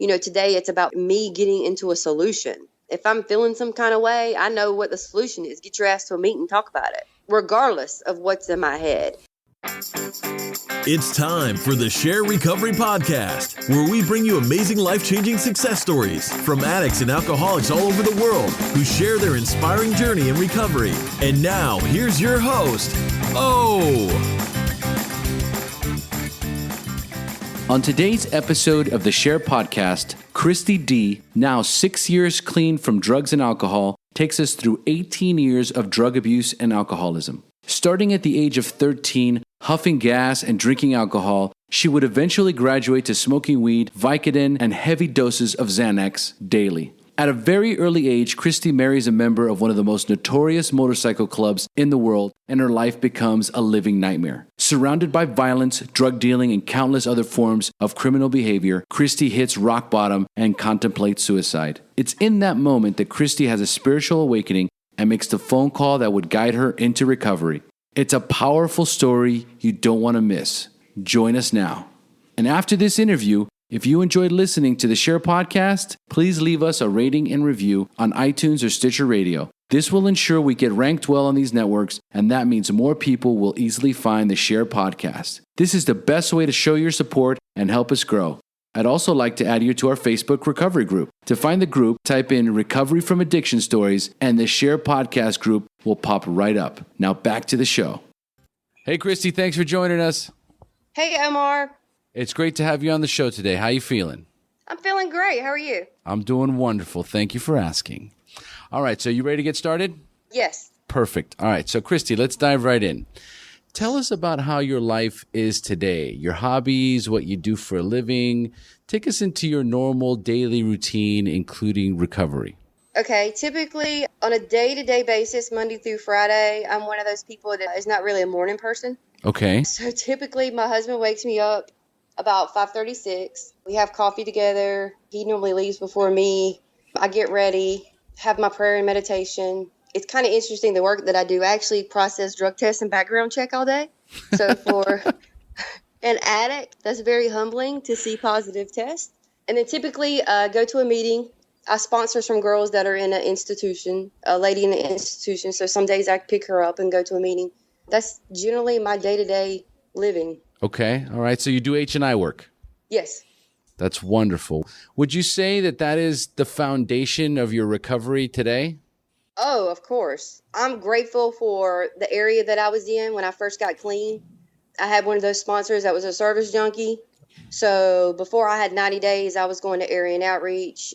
Today it's about me getting into a solution. If I'm feeling some kind of way, I know what the solution is. Get your ass to a meeting and talk about it, regardless of what's in my head. It's time for the Share Recovery Podcast, where we bring you amazing life-changing success stories from addicts and alcoholics all over the world who share their inspiring journey in recovery. And now, here's your host, On today's episode of the Share Podcast, Christy D, now 6 years clean from drugs and alcohol, takes us through 18 years of drug abuse and alcoholism. Starting at the age of 13, huffing gas and drinking alcohol, she would eventually graduate to smoking weed, Vicodin, and heavy doses of Xanax daily. At a very early age, Christy marries a member of one of the most notorious motorcycle clubs in the world, and her life becomes a living nightmare. Surrounded by violence, drug dealing, and countless other forms of criminal behavior, Christy hits rock bottom and contemplates suicide. It's in that moment that Christy has a spiritual awakening and makes the phone call that would guide her into recovery. It's a powerful story you don't want to miss. Join us now. And after this interview, if you enjoyed listening to the Share Podcast, please leave us a rating and review on iTunes or Stitcher Radio. This will ensure we get ranked well on these networks, and that means more people will easily find the Share Podcast. This is the best way to show your support and help us grow. I'd also like to add you to our Facebook recovery group. To find the group, type in Recovery from Addiction Stories, and the Share Podcast group will pop right up. Now back to the show. Hey, Christy, thanks for joining us. Hey, Omar. It's great to have you on the show today. How you feeling? I'm feeling great. How are you? I'm doing wonderful. Thank you for asking. All right, so you ready to get started? Yes. Perfect. All right, so Christy, let's dive right in. Tell us about how your life is today, your hobbies, what you do for a living. Take us into your normal daily routine, including recovery. Okay, typically on a day-to-day basis, Monday through Friday, I'm one of those people that is not really a morning person. Okay. So typically my husband wakes me up about 5:36. We have coffee together. He normally leaves before me. I get ready, have my prayer and meditation. It's kind of interesting, the work that I do. I actually process drug tests and background check all day. So for an addict, that's very humbling to see positive tests. And then typically go to a meeting. I sponsor some girls that are in an institution, a lady in an institution. So some days I pick her up and go to a meeting. That's generally my day-to-day living. Okay. All right. So you do H&I work. Yes. That's wonderful. Would you say that that is the foundation of your recovery today? Oh, of course. I'm grateful for the area that I was in when I first got clean. I had one of those sponsors that was a service junkie. So before I had 90 days, I was going to area and outreach,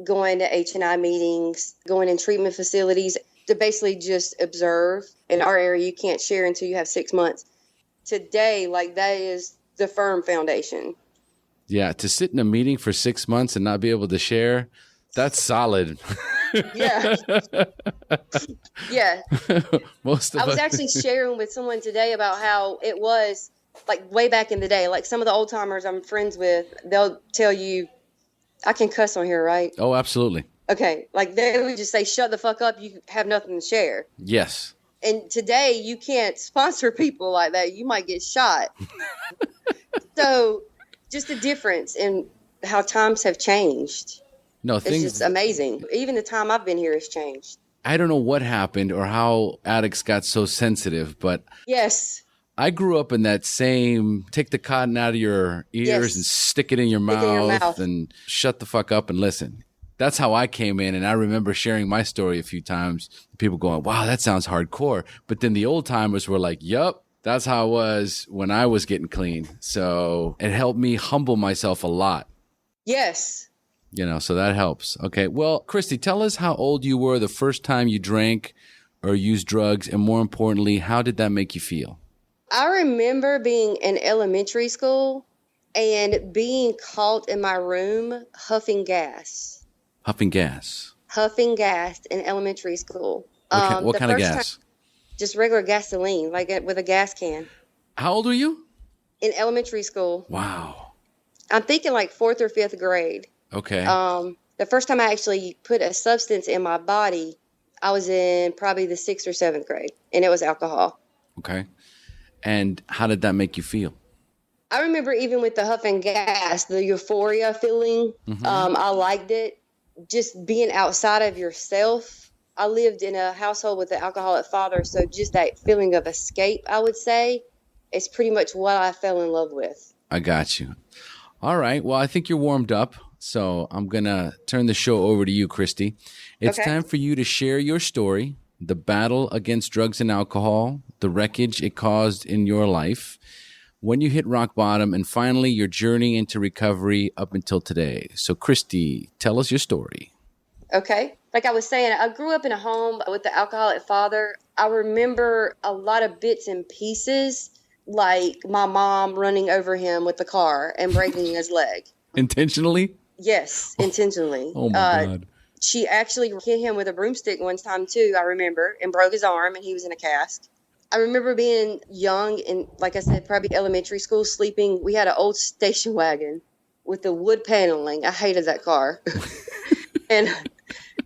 going to H&I meetings, going in treatment facilities to basically just observe. In our area, you can't share until you have 6 months. Today, that is the firm foundation. Yeah, to sit in a meeting for 6 months and not be able to share, that's solid. Yeah. Yeah. Most of I was us. actually sharing with someone today about how it was way back in the day. Some of the old timers I'm friends with, they'll tell you, I can cuss on here, right? Oh, absolutely. Okay. They would just say, shut the fuck up. You have nothing to share. Yes. And today you can't sponsor people like that. You might get shot. So just the difference in how times have changed. No, It's just amazing. Even the time I've been here has changed. I don't know what happened or how addicts got so sensitive, but Yes. I grew up in that same take the cotton out of your ears Yes. and stick it in your Stick it in your mouth. and shut the fuck up and listen. That's how I came in, and I remember sharing my story a few times. People going, wow, that sounds hardcore. But then the old timers were like, yup, that's how it was when I was getting clean. So it helped me humble myself a lot. Yes. So that helps. Okay. Well, Christy, tell us how old you were the first time you drank or used drugs, and more importantly, how did that make you feel? I remember being in elementary school and being caught in my room huffing gas. Huffing gas. Huffing gas in elementary school. What kind of gas? Just regular gasoline, with a gas can. How old were you? In elementary school. Wow. I'm thinking 4th or 5th grade. Okay. The first time I actually put a substance in my body, I was in probably the 6th or 7th grade, and it was alcohol. Okay. And how did that make you feel? I remember even with the huffing gas, the euphoria feeling, I liked it. Just being outside of yourself. I lived in a household with an alcoholic father, so just that feeling of escape, I would say, is pretty much what I fell in love with. I got you. All right. Well, I think you're warmed up, so I'm going to turn the show over to you, Christy. It's time for you to share your story, the battle against drugs and alcohol, the wreckage it caused in your life, when you hit rock bottom, and finally your journey into recovery up until today. So, Christy, tell us your story. Okay. Like I was saying, I grew up in a home with the alcoholic father. I remember a lot of bits and pieces, like my mom running over him with the car and breaking his leg. Intentionally? Yes, intentionally. Oh, my God. She actually hit him with a broomstick one time, too, I remember, and broke his arm, and he was in a cast. I remember being young and, like I said, probably elementary school, sleeping. We had an old station wagon with the wood paneling. I hated that car. And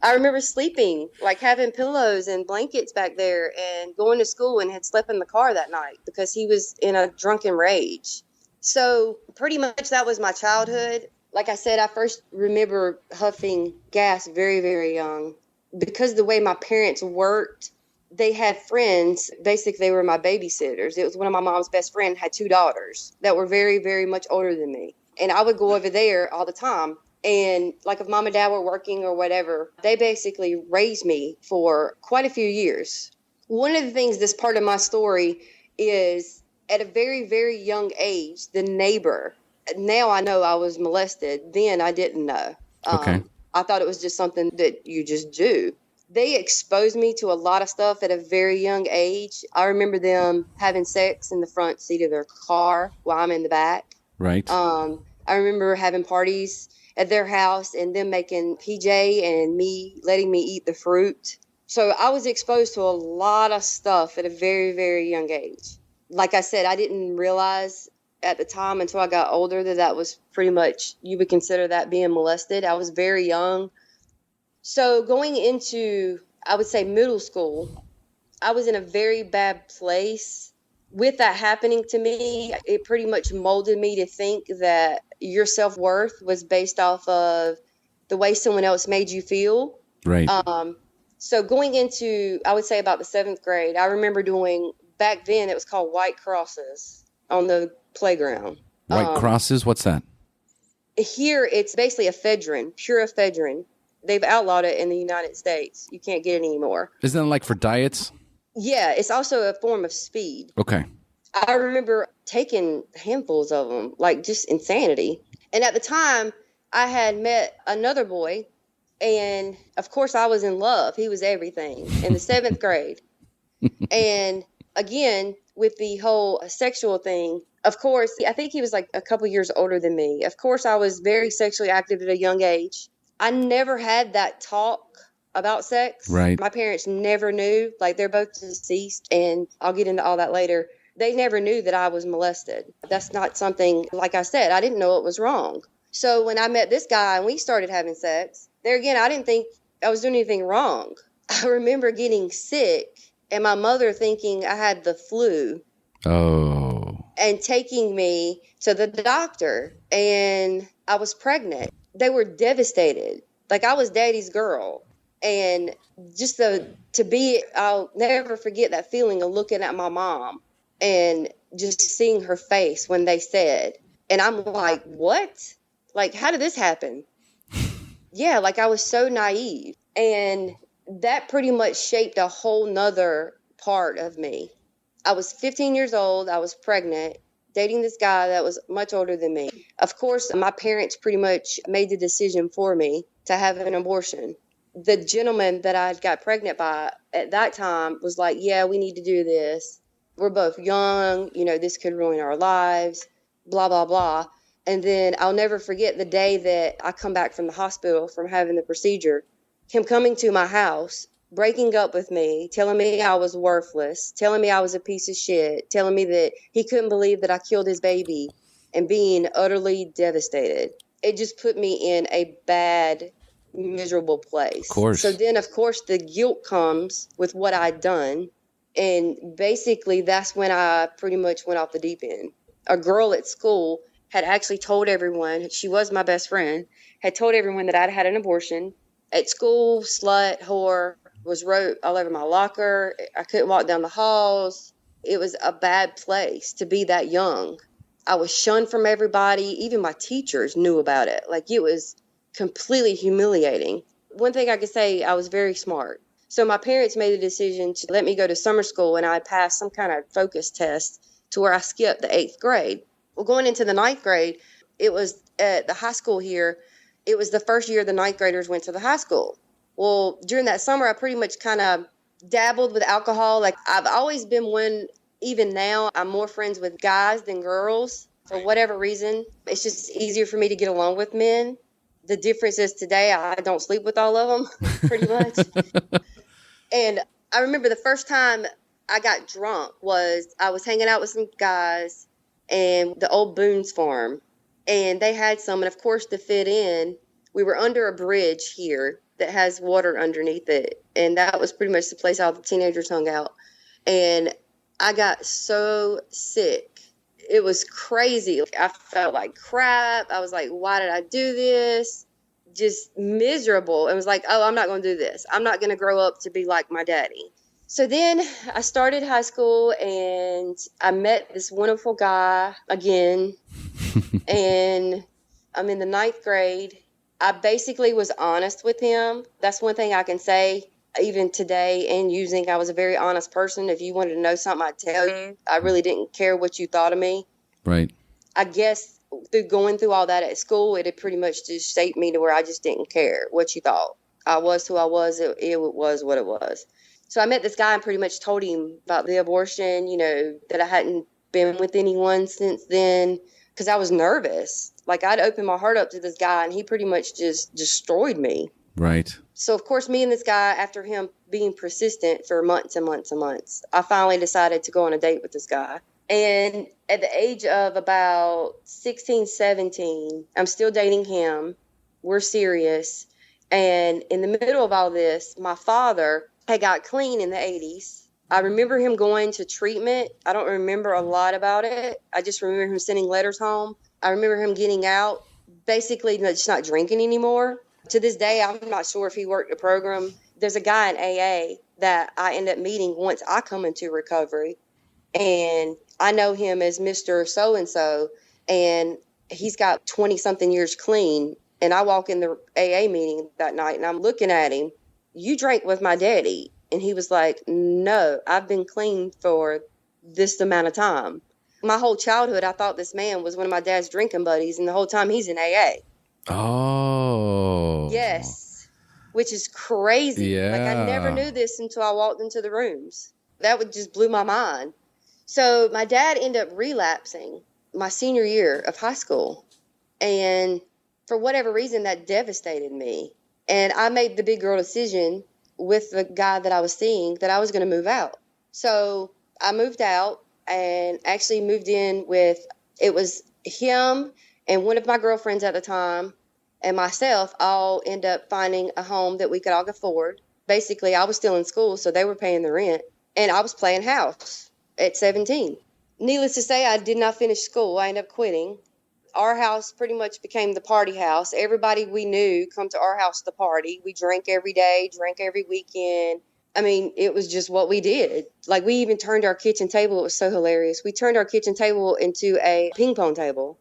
I remember sleeping, like having pillows and blankets back there and going to school, and had slept in the car that night because he was in a drunken rage. So pretty much that was my childhood. Like I said, I first remember huffing gas very, very young. Because the way my parents worked, they had friends. Basically, they were my babysitters. It was one of my mom's best friends had 2 daughters that were very, very much older than me. And I would go over there all the time. And like if mom and dad were working or whatever, they basically raised me for quite a few years. One of the things that's part of my story is at a very, very young age, the neighbor, now I know I was molested. Then I didn't know. Okay. I thought it was just something that you just do. They exposed me to a lot of stuff at a very young age. I remember them having sex in the front seat of their car while I'm in the back. Right. I remember having parties at their house and them making PJ and me letting me eat the fruit. So I was exposed to a lot of stuff at a very, very young age. Like I said, I didn't realize at the time until I got older that was pretty much, you would consider that being molested. I was very young. So going into, I would say, middle school, I was in a very bad place. With that happening to me, it pretty much molded me to think that your self-worth was based off of the way someone else made you feel. Right. So going into, I would say about the 7th grade, I remember doing, back then it was called white crosses on the playground. White crosses? What's that? Here, it's basically ephedrine, pure ephedrine. They've outlawed it in the United States. You can't get it anymore. Isn't that like for diets? Yeah, it's also a form of speed. Okay. I remember taking handfuls of them, like just insanity. And at the time, I had met another boy, and of course I was in love. He was everything in the 7th grade. And again, with the whole sexual thing, of course, I think he was like a couple years older than me. Of course, I was very sexually active at a young age. I never had that talk about sex. Right. My parents never knew. Like, they're both deceased, and I'll get into all that later. They never knew that I was molested. That's not something, like I said, I didn't know it was wrong. So when I met this guy and we started having sex, there again, I didn't think I was doing anything wrong. I remember getting sick and my mother thinking I had the flu. Oh. And taking me to the doctor, and I was pregnant. They were devastated. Like, I was daddy's girl. And just I'll never forget that feeling of looking at my mom and just seeing her face when they said, and I'm like, what? Like, how did this happen? Yeah, like I was so naive. And that pretty much shaped a whole nother part of me. I was 15 years old. I was pregnant, dating this guy that was much older than me. Of course, my parents pretty much made the decision for me to have an abortion. The gentleman that I got pregnant by at that time was like, yeah, we need to do this. We're both young. This could ruin our lives, blah, blah, blah. And then I'll never forget the day that I come back from the hospital from having the procedure, him coming to my house, breaking up with me, telling me I was worthless, telling me I was a piece of shit, telling me that he couldn't believe that I killed his baby, and being utterly devastated. It just put me in a bad, miserable place. Of course. So then, of course, the guilt comes with what I'd done. And basically, that's when I pretty much went off the deep end. a girl at school had actually told everyone, she was my best friend, had told everyone that I'd had an abortion. At school, slut, whore, was wrote all over my locker. I couldn't walk down the halls. It was a bad place to be that young. I was shunned from everybody. Even my teachers knew about it. Like, it was completely humiliating. One thing I could say, I was very smart. So my parents made the decision to let me go to summer school, and I passed some kind of focus test to where I skipped the 8th grade. Well, going into the 9th grade, it was at the high school here. It was the first year the 9th graders went to the high school. Well, during that summer, I pretty much kind of dabbled with alcohol. Like, I've always been one, even now, I'm more friends with guys than girls for whatever reason. It's just easier for me to get along with men. The difference is today I don't sleep with all of them, pretty much. And I remember the first time I got drunk was I was hanging out with some guys and the old Boone's farm. And they had some, and of course, to fit in, we were under a bridge here that has water underneath it. And that was pretty much the place all the teenagers hung out. And I got so sick. It was crazy. I felt like crap. I was like, why did I do this? Just miserable. It was like, oh, I'm not going to do this. I'm not going to grow up to be like my daddy. So then I started high school and I met this wonderful guy again. And I'm in the 9th grade. I basically was honest with him. That's one thing I can say, even today, and using, I was a very honest person. If you wanted to know something, I'd tell you. I really didn't care what you thought of me. Right. I guess through going through all that at school, it had pretty much just shaped me to where I just didn't care what you thought. I was who I was. It was what it was. So I met this guy and pretty much told him about the abortion, that I hadn't been with anyone since then because I was nervous. Like, I'd opened my heart up to this guy and he pretty much just destroyed me. Right. So, of course, me and this guy, after him being persistent for months and months and months, I finally decided to go on a date with this guy. And at the age of about 16, 17, I'm still dating him. We're serious. And in the middle of all this, my father had got clean in the 80s. I remember him going to treatment. I don't remember a lot about it. I just remember him sending letters home. I remember him getting out, basically just not drinking anymore. To this day, I'm not sure if he worked the program. There's a guy in AA that I end up meeting once I come into recovery. And I know him as Mr. So-and-so, and he's got 20-something years clean. And I walk in the AA meeting that night, and I'm looking at him. You drank with my daddy. And he was like, no, I've been clean for this amount of time. My whole childhood, I thought this man was one of my dad's drinking buddies, and the whole time he's in AA. Oh. Yes, which is crazy. Yeah. Like, I never knew this until I walked into the rooms. That would just blew my mind. So my dad ended up relapsing my senior year of high school. And for whatever reason, that devastated me. And I made the big girl decision with the guy that I was seeing that I was going to move out. So I moved out and actually moved in with, it was him and one of my girlfriends at the time and myself all end up finding a home that we could all afford. Basically, I was still in school, so they were paying the rent. And I was playing house at 17. Needless to say, I did not finish school. I ended up quitting. Our house pretty much became the party house. Everybody we knew come to our house to party. We drank every day, drank every weekend. I mean, it was just what we did. Like, we even turned our kitchen table. It was so hilarious. We turned our kitchen table into a ping pong table.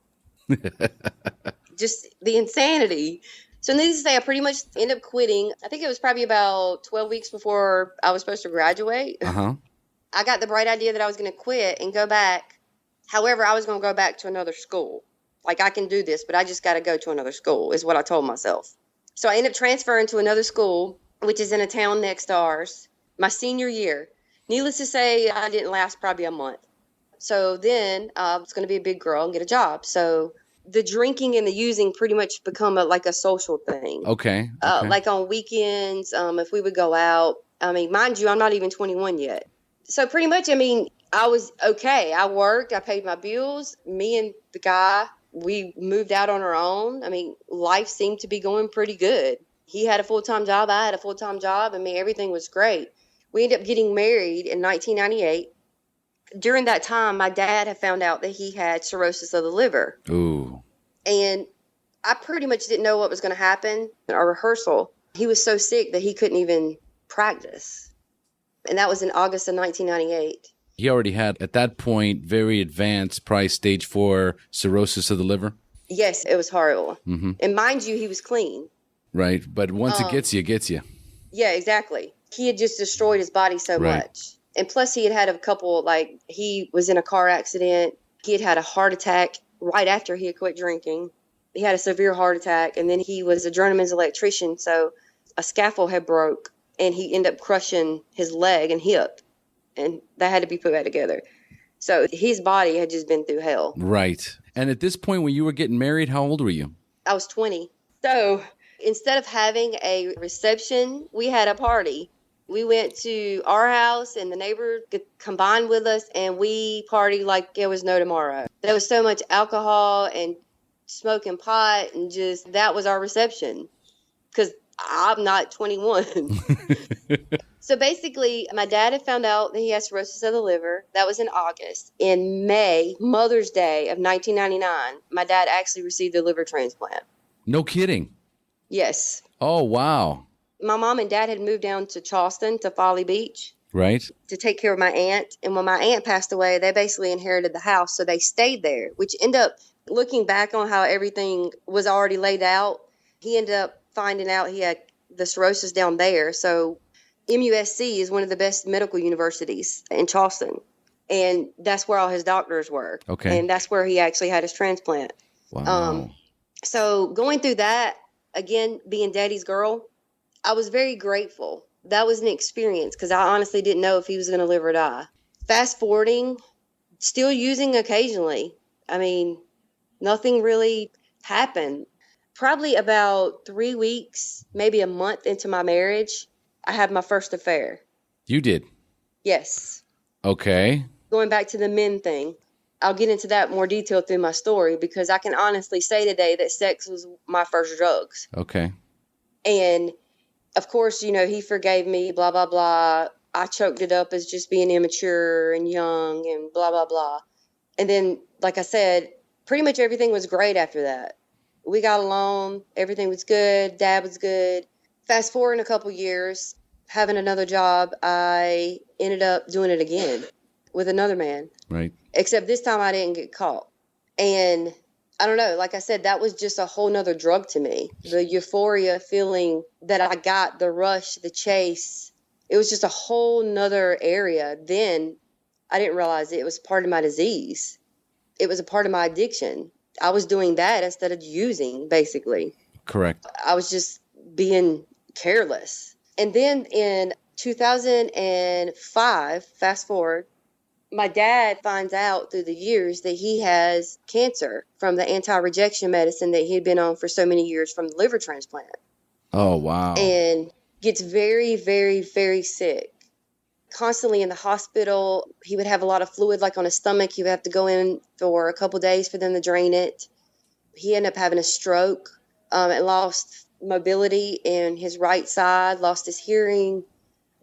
Just the insanity. So needless to say, I pretty much ended up quitting. I think it was probably about 12 weeks before I was supposed to graduate. Uh-huh. I got the bright idea that I was going to quit and go back. However, I was going to go back to another school. Like, I can do this, but I just got to go to another school is what I told myself. So I ended up transferring to another school, which is in a town next to ours, my senior year. Needless to say, I didn't last probably a month. So then I was going to be a big girl and get a job. So the drinking and the using pretty much become like a social thing. Okay. Like on weekends, if we would go out. I mean, mind you, I'm not even 21 yet. So pretty much, I mean, I was okay. I worked. I paid my bills. Me and the guy, we moved out on our own. I mean, life seemed to be going pretty good. He had a full-time job. I had a full-time job. I mean, everything was great. We ended up getting married in 1998. During that time, my dad had found out that he had cirrhosis of the liver. Ooh. And I pretty much didn't know what was going to happen in our rehearsal. He was so sick that he couldn't even practice. And that was in August of 1998. He already had, at that point, very advanced, probably stage 4 cirrhosis of the liver? Yes, it was horrible. Mm-hmm. And mind you, he was clean. Right. But once it gets you, it gets you. Yeah, exactly. He had just destroyed his body so much. And plus he had a couple, he was in a car accident. He had a heart attack right after he had quit drinking. He had a severe heart attack. And then he was a journeyman's electrician. So a scaffold had broke and he ended up crushing his leg and hip. And that had to be put back together. So his body had just been through hell. Right. And at this point, when you were getting married, how old were you? I was 20. So instead of having a reception, we had a party. We went to our house and the neighbors combined with us and we partied like there was no tomorrow. There was so much alcohol and smoking pot and just that was our reception because I'm not 21. So basically, my dad had found out that he had cirrhosis of the liver. That was in August. In May, Mother's Day of 1999, my dad actually received a liver transplant. No kidding. Yes. Oh, wow. My mom and dad had moved down to Charleston, to Folly Beach. Right. To take care of my aunt. And when my aunt passed away, they basically inherited the house. So they stayed there, which ended up looking back on how everything was already laid out. He ended up finding out he had the cirrhosis down there. So MUSC is one of the best medical universities in Charleston. And that's where all his doctors were. Okay. And that's where he actually had his transplant. Wow. So going through that, again, being daddy's girl, I was very grateful. That was an experience because I honestly didn't know if he was going to live or die. Fast forwarding, still using occasionally. I mean, nothing really happened. Probably about 3 weeks, maybe a month into my marriage, I had my first affair. You did? Yes. Okay. Going back to the men thing, I'll get into that more detail through my story because I can honestly say today that sex was my first drugs. Okay. And of course, he forgave me, blah, blah, blah. I choked it up as just being immature and young and blah, blah, blah. And then, like I said, pretty much everything was great after that. We got along. Everything was good. Dad was good. Fast forward in a couple years, having another job, I ended up doing it again with another man. Right. Except this time I didn't get caught. And I don't know, like I said, that was just a whole nother drug to me. The euphoria feeling that I got, the rush, the chase, it was just a whole nother area. Then I didn't realize it was part of my disease. It was a part of my addiction. I was doing that instead of using, basically. Correct. I was just being careless. And then in 2005, fast forward, my dad finds out through the years that he has cancer from the anti-rejection medicine that he had been on for so many years from the liver transplant. Oh, wow. And gets very, very, very sick. Constantly in the hospital. He would have a lot of fluid like on his stomach. He would have to go in for a couple days for them to drain it. He ended up having a stroke and lost mobility in his right side, lost his hearing,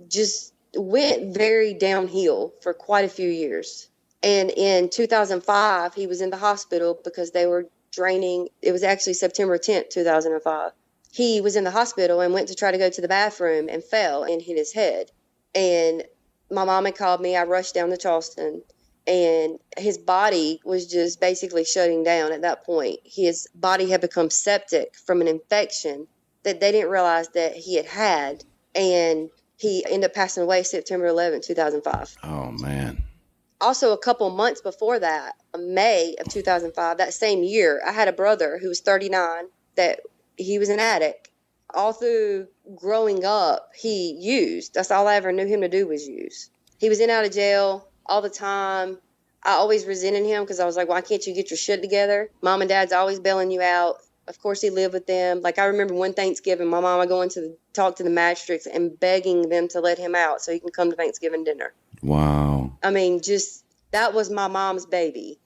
just went very downhill for quite a few years. And in 2005, he was in the hospital because they were draining. It was actually September 10th, 2005. He was in the hospital and went to try to go to the bathroom and fell and hit his head. And my mom had called me. I rushed down to Charleston. And his body was just basically shutting down at that point. His body had become septic from an infection that they didn't realize that he had had. And he ended up passing away September 11th, 2005. Oh, man. Also, a couple months before that, May of 2005, that same year, I had a brother who was 39 that he was an addict. All through growing up, he used. That's all I ever knew him to do was use. He was in and out of jail all the time. I always resented him because I was like, why can't you get your shit together? Mom and dad's always bailing you out. Of course, he lived with them. Like, I remember one Thanksgiving, my mama going to talk to the magistrates and begging them to let him out so he can come to Thanksgiving dinner. Wow. I mean, just, that was my mom's baby.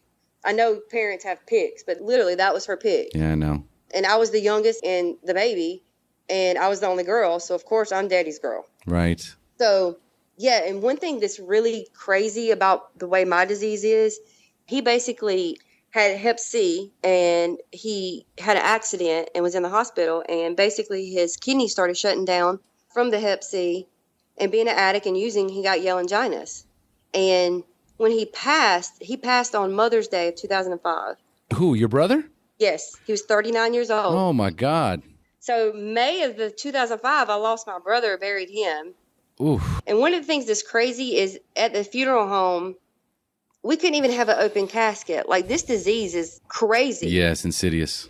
I know parents have picks, but literally that was her pick. Yeah, I know. And I was the youngest and the baby, and I was the only girl. So, of course, I'm daddy's girl. Right. So Yeah, and one thing that's really crazy about the way my disease is, he basically had Hep C and he had an accident and was in the hospital, and basically his kidneys started shutting down from the Hep C, and being an addict and using, he got yellow-ginis. And when he passed on Mother's Day of 2005. Who, your brother? Yes, he was 39 years old. Oh, my God. So May of the 2005, I lost my brother, buried him. Oof. And one of the things that's crazy is at the funeral home, we couldn't even have an open casket. Like, this disease is crazy. Yes, insidious.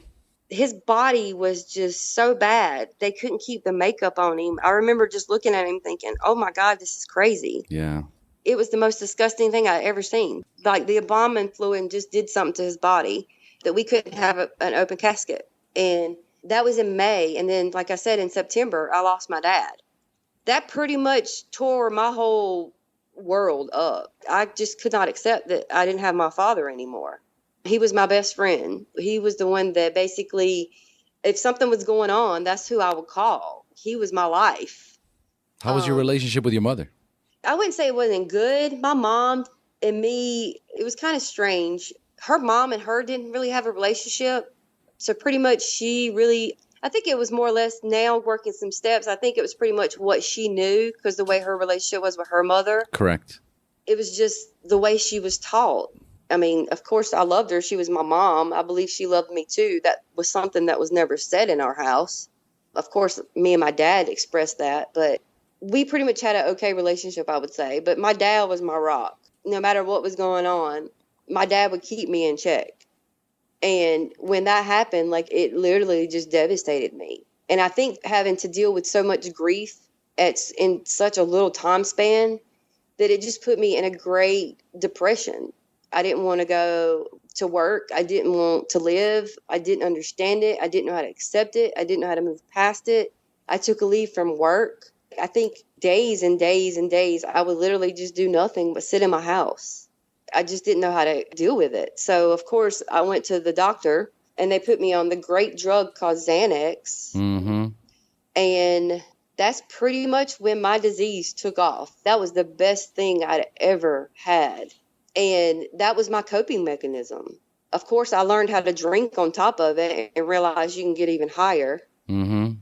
His body was just so bad. They couldn't keep the makeup on him. I remember just looking at him thinking, oh my God, this is crazy. Yeah. It was the most disgusting thing I'd ever seen. Like, the embalming fluid just did something to his body that we couldn't have an open casket. And that was in May. And then, like I said, in September, I lost my dad. That pretty much tore my whole world up. I just could not accept that I didn't have my father anymore. He was my best friend. He was the one that basically, if something was going on, that's who I would call. He was my life. How was your relationship with your mother? I wouldn't say it wasn't good. My mom and me, it was kind of strange. Her mom and her didn't really have a relationship. So pretty much I think it was more or less, now working some steps, I think it was pretty much what she knew because the way her relationship was with her mother. Correct. It was just the way she was taught. I mean, of course, I loved her. She was my mom. I believe she loved me too. That was something that was never said in our house. Of course, me and my dad expressed that, but we pretty much had an okay relationship, I would say. But my dad was my rock. No matter what was going on, my dad would keep me in check. And when that happened, like, it literally just devastated me. And I think having to deal with so much grief in such a little time span, that it just put me in a great depression. I didn't want to go to work. I didn't want to live. I didn't understand it. I didn't know how to accept it. I didn't know how to move past it. I took a leave from work. I think days and days and days, I would literally just do nothing but sit in my house. I just didn't know how to deal with it. So, of course, I went to the doctor, and they put me on the great drug called Xanax. Mm-hmm. And that's pretty much when my disease took off. That was the best thing I'd ever had. And that was my coping mechanism. Of course, I learned how to drink on top of it and realized you can get even higher. Mm-hmm.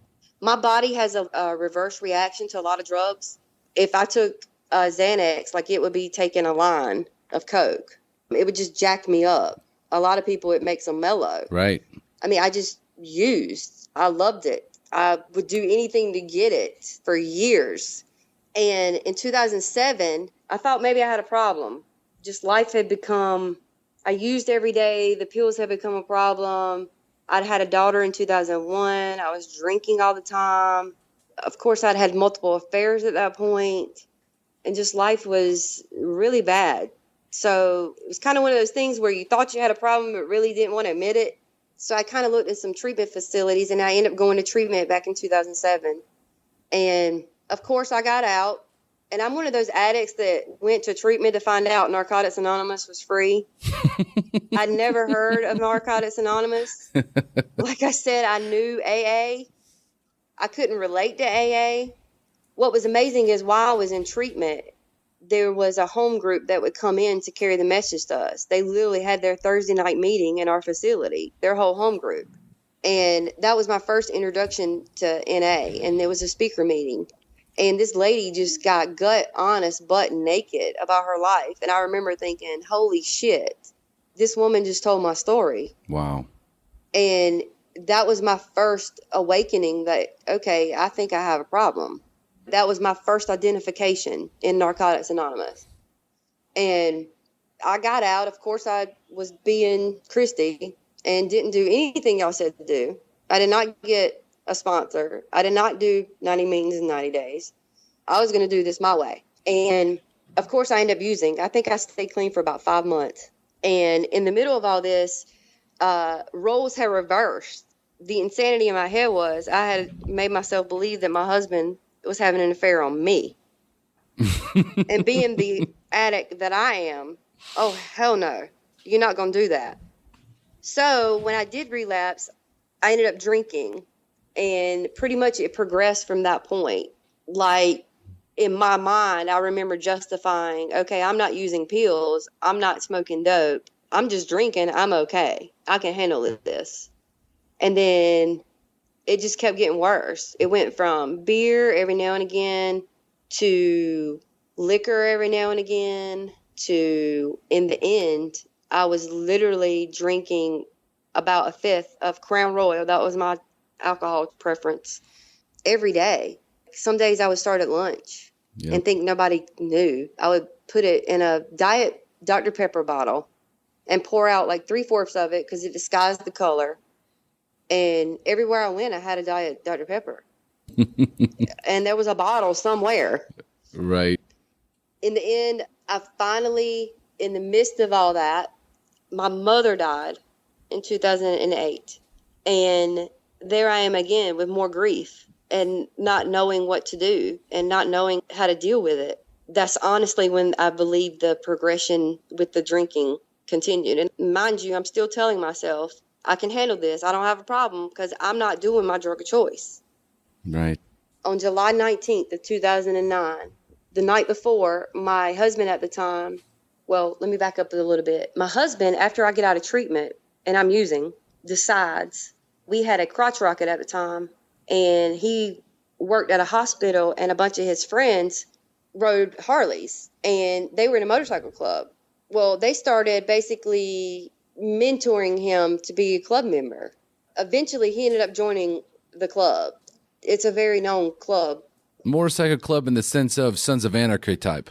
My body has a reverse reaction to a lot of drugs. If I took Xanax, like, it would be taking a line of Coke. It would just jack me up. A lot of people, it makes them mellow. Right. I mean, I just used. I loved it. I would do anything to get it for years. And in 2007, I thought maybe I had a problem. Just life had become, I used every day. The pills had become a problem. I'd had a daughter in 2001. I was drinking all the time. Of course, I'd had multiple affairs at that point. And just life was really bad. So it was kind of one of those things where you thought you had a problem, but really didn't want to admit it. So I kind of looked at some treatment facilities, and I ended up going to treatment back in 2007. And of course, I got out. And I'm one of those addicts that went to treatment to find out Narcotics Anonymous was free. I'd never heard of Narcotics Anonymous. Like I said, I knew AA. I couldn't relate to AA. What was amazing is while I was in treatment, there was a home group that would come in to carry the message to us. They literally had their Thursday night meeting in our facility, their whole home group. And that was my first introduction to NA. And there was a speaker meeting. And this lady just got gut honest, butt naked about her life. And I remember thinking, holy shit, this woman just told my story. Wow. And that was my first awakening that, okay, I think I have a problem. That was my first identification in Narcotics Anonymous. And I got out. Of course, I was being Christy and didn't do anything y'all said to do. I did not get a sponsor. I did not do 90 meetings in 90 days. I was going to do this my way. And of course, I ended up using. I think I stayed clean for about 5 months. And in the middle of all this, roles had reversed. The insanity in my head was I had made myself believe that my husband was having an affair on me. And being the addict that I am, oh, hell no. You're not going to do that. So when I did relapse, I ended up drinking. And pretty much it progressed from that point. Like, in my mind, I remember justifying, okay, I'm not using pills. I'm not smoking dope. I'm just drinking. I'm okay. I can handle this. And then it just kept getting worse. It went from beer every now and again to liquor every now and again to, in the end, I was literally drinking about a fifth of Crown Royal. That was my alcohol preference every day. Some days I would start at lunch and think nobody knew. I would put it in a diet Dr. Pepper bottle and pour out like 3/4 of it because it disguised the color. And everywhere I went, I had a diet Dr. Pepper. And there was a bottle somewhere. Right. In the end, I finally, in the midst of all that, my mother died in 2008. And there I am again with more grief and not knowing what to do and not knowing how to deal with it. That's honestly when I believe the progression with the drinking continued. And mind you, I'm still telling myself, I can handle this. I don't have a problem because I'm not doing my drug of choice. Right. On July 19th of 2009, the night before, my husband at the time, well, let me back up a little bit. My husband, after I get out of treatment and I'm using, decides, we had a crotch rocket at the time, and he worked at a hospital, and a bunch of his friends rode Harleys, and they were in a motorcycle club. Well, they started basically mentoring him to be a club member. Eventually, he ended up joining the club. It's a very known club. Motorcycle club in the sense of Sons of Anarchy type.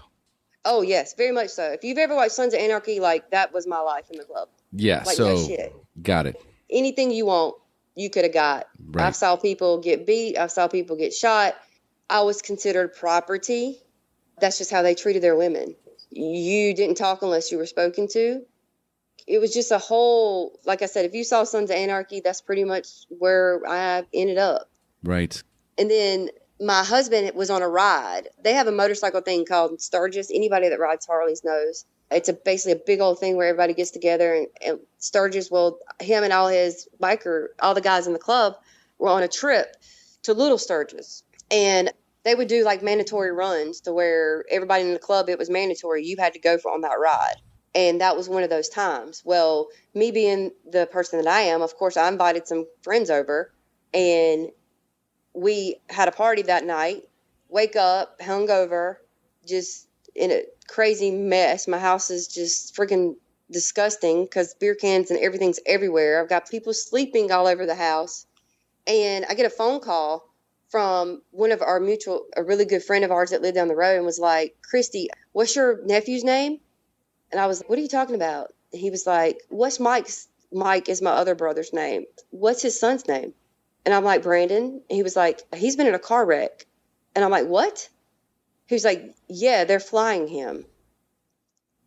Oh, yes, very much so. If you've ever watched Sons of Anarchy, like, that was my life in the club. Yeah, like, so no shit. Got it. Anything you want, you could have got. Right. I've saw people get beat. I've saw people get shot. I was considered property. That's just how they treated their women. You didn't talk unless you were spoken to. It was just a whole, like I said, if you saw Sons of Anarchy, that's pretty much where I ended up. Right. And then my husband was on a ride. They have a motorcycle thing called Sturgis. Anybody that rides Harleys knows. It's basically a big old thing where everybody gets together. And Sturgis, well, him and all his all the guys in the club were on a trip to Little Sturgis. And they would do like mandatory runs to where everybody in the club, it was mandatory. You had to go on that ride. And that was one of those times. Well, me being the person that I am, of course, I invited some friends over. And we had a party that night. Wake up, hungover, just in a crazy mess. My house is just freaking disgusting because beer cans and everything's everywhere. I've got people sleeping all over the house. And I get a phone call from one of our a really good friend of ours that lived down the road and was like, Christy, what's your nephew's name? And I was like, what are you talking about? And he was like, what's Mike's? Mike is my other brother's name. What's his son's name? And I'm like, Brandon. And he was like, he's been in a car wreck. And I'm like, what? He was like, yeah, they're flying him.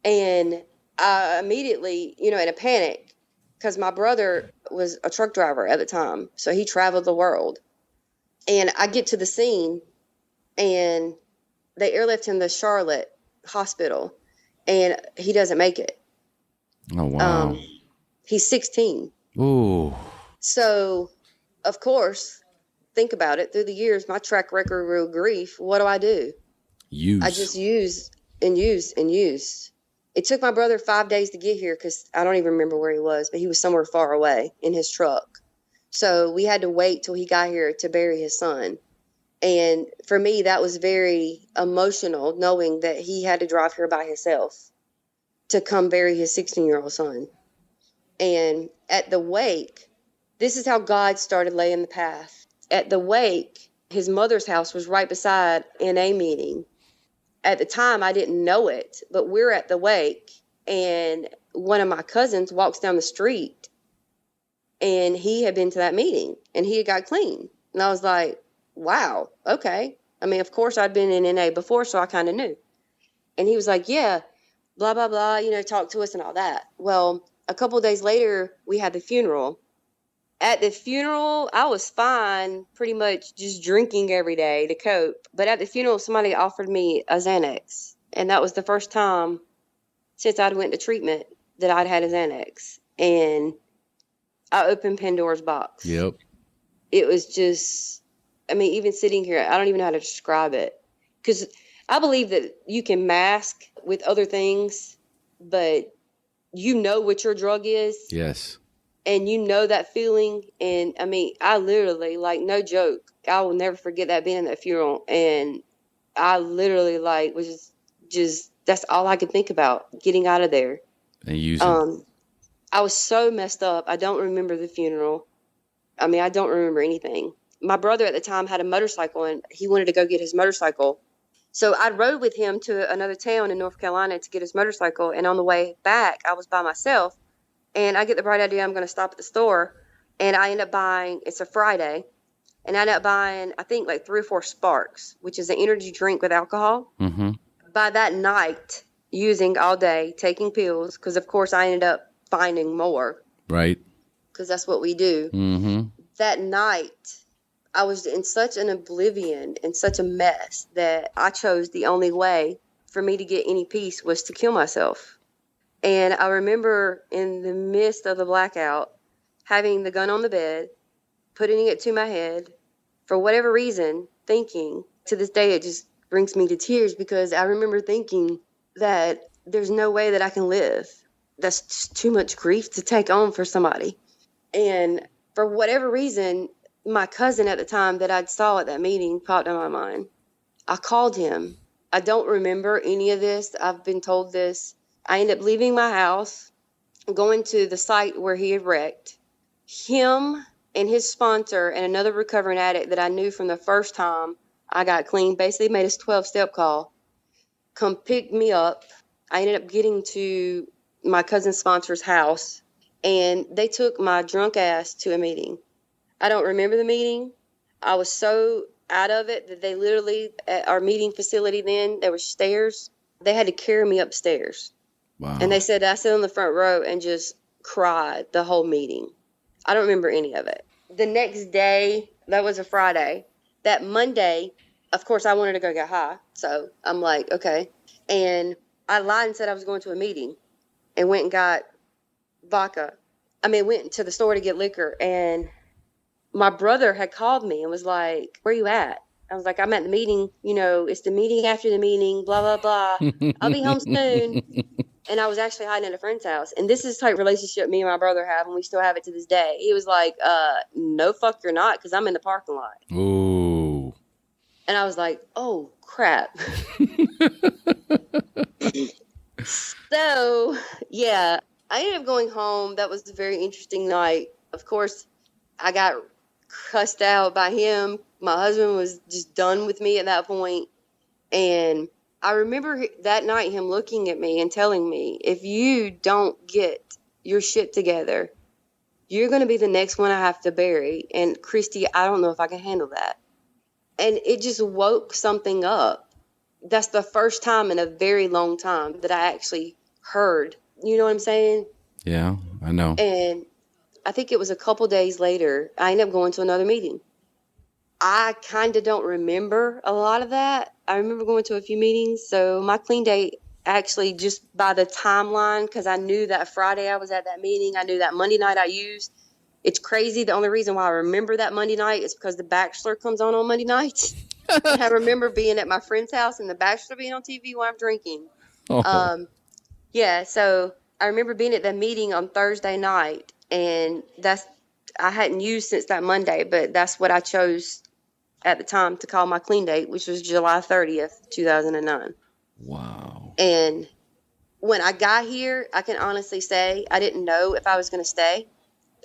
And I immediately, in a panic, because my brother was a truck driver at the time. So he traveled the world. And I get to the scene, and they airlift him to Charlotte Hospital, and he doesn't make it. Oh, wow. He's 16. Ooh. So, of course, think about it. Through the years, my track record of grief, what do? Use. I just use and use and use. It took my brother 5 days to get here because I don't even remember where he was, but he was somewhere far away in his truck. So we had to wait till he got here to bury his son. And for me, that was very emotional, knowing that he had to drive here by himself to come bury his 16-year-old son. And at the wake, this is how God started laying the path. At the wake, his mother's house was right beside NA meeting. At the time, I didn't know it, but we're at the wake, and one of my cousins walks down the street, and he had been to that meeting, and he had got clean. And I was like, wow, okay. I mean, of course, I'd been in NA before, so I kind of knew. And he was like, yeah, blah, blah, blah, talk to us and all that. Well, a couple of days later, we had the funeral. At the funeral, I was fine, pretty much just drinking every day to cope. But at the funeral, somebody offered me a Xanax. And that was the first time since I'd went to treatment that I'd had a Xanax. And I opened Pandora's box. Yep. It was just, even sitting here, I don't even know how to describe it. Because I believe that you can mask with other things, but you know what your drug is. Yes. And you know that feeling. And I mean, I literally, like, no joke, I will never forget that being in that funeral. And I literally, like, was just that's all I could think about, getting out of there. And using. I was so messed up. I don't remember the funeral. I mean, I don't remember anything. My brother at the time had a motorcycle, and he wanted to go get his motorcycle. So I rode with him to another town in North Carolina to get his motorcycle. And on the way back, I was by myself. And I get the bright idea, I'm going to stop at the store. And I end up buying, it's a Friday, and I end up buying, I think, like 3 or 4 Sparks, which is an energy drink with alcohol. Mm-hmm. By that night, using all day, taking pills, because, of course, I ended up finding more. Right. Because that's what we do. Mm-hmm. That night, I was in such an oblivion and such a mess that I chose the only way for me to get any peace was to kill myself. And I remember in the midst of the blackout, having the gun on the bed, putting it to my head, for whatever reason, thinking, to this day it just brings me to tears, because I remember thinking that there's no way that I can live. That's just too much grief to take on for somebody. And for whatever reason, my cousin at the time that I saw at that meeting popped in my mind. I called him. I don't remember any of this. I've been told this. I ended up leaving my house, going to the site where he had wrecked. Him and his sponsor and another recovering addict that I knew from the first time I got clean basically made his 12-step call, come pick me up. I ended up getting to my cousin's sponsor's house, and they took my drunk ass to a meeting. I don't remember the meeting. I was so out of it that they literally, at our meeting facility then, there were stairs. They had to carry me upstairs. Wow. And they said I sat on the front row and just cried the whole meeting. I don't remember any of it. The next day, that was a Friday. That Monday, of course, I wanted to go get high. So I'm like, okay. And I lied and said I was going to a meeting and went and got vodka. Went to the store to get liquor, and my brother had called me and was like, where you at? I was like, I'm at the meeting. You know, it's the meeting after the meeting, blah, blah, blah. I'll be home soon. And I was actually hiding at a friend's house. And this is the type of relationship me and my brother have, and we still have it to this day. He was like, no, fuck, you're not, because I'm in the parking lot. Ooh. And I was like, oh, crap. So, yeah, I ended up going home. That was a very interesting night. Of course, I got cussed out by him. My husband was just done with me at that point. And I remember that night him looking at me and telling me, if you don't get your shit together, you're going to be the next one I have to bury. And Christy, I don't know if I can handle that. And it just woke something up. That's the first time in a very long time that I actually heard. You know what I'm saying? Yeah, I know. And I think it was a couple days later, I ended up going to another meeting. I kind of don't remember a lot of that. I remember going to a few meetings. So my clean date, actually, just by the timeline, because I knew that Friday I was at that meeting. I knew that Monday night I used. It's crazy. The only reason why I remember that Monday night is because The Bachelor comes on Monday nights. And I remember being at my friend's house and The Bachelor being on TV while I'm drinking. Oh. Yeah, so I remember being at that meeting on Thursday night, and I hadn't used since that Monday, but that's what I chose at the time to call my clean date, which was July 30th, 2009. Wow. And when I got here, I can honestly say I didn't know if I was going to stay.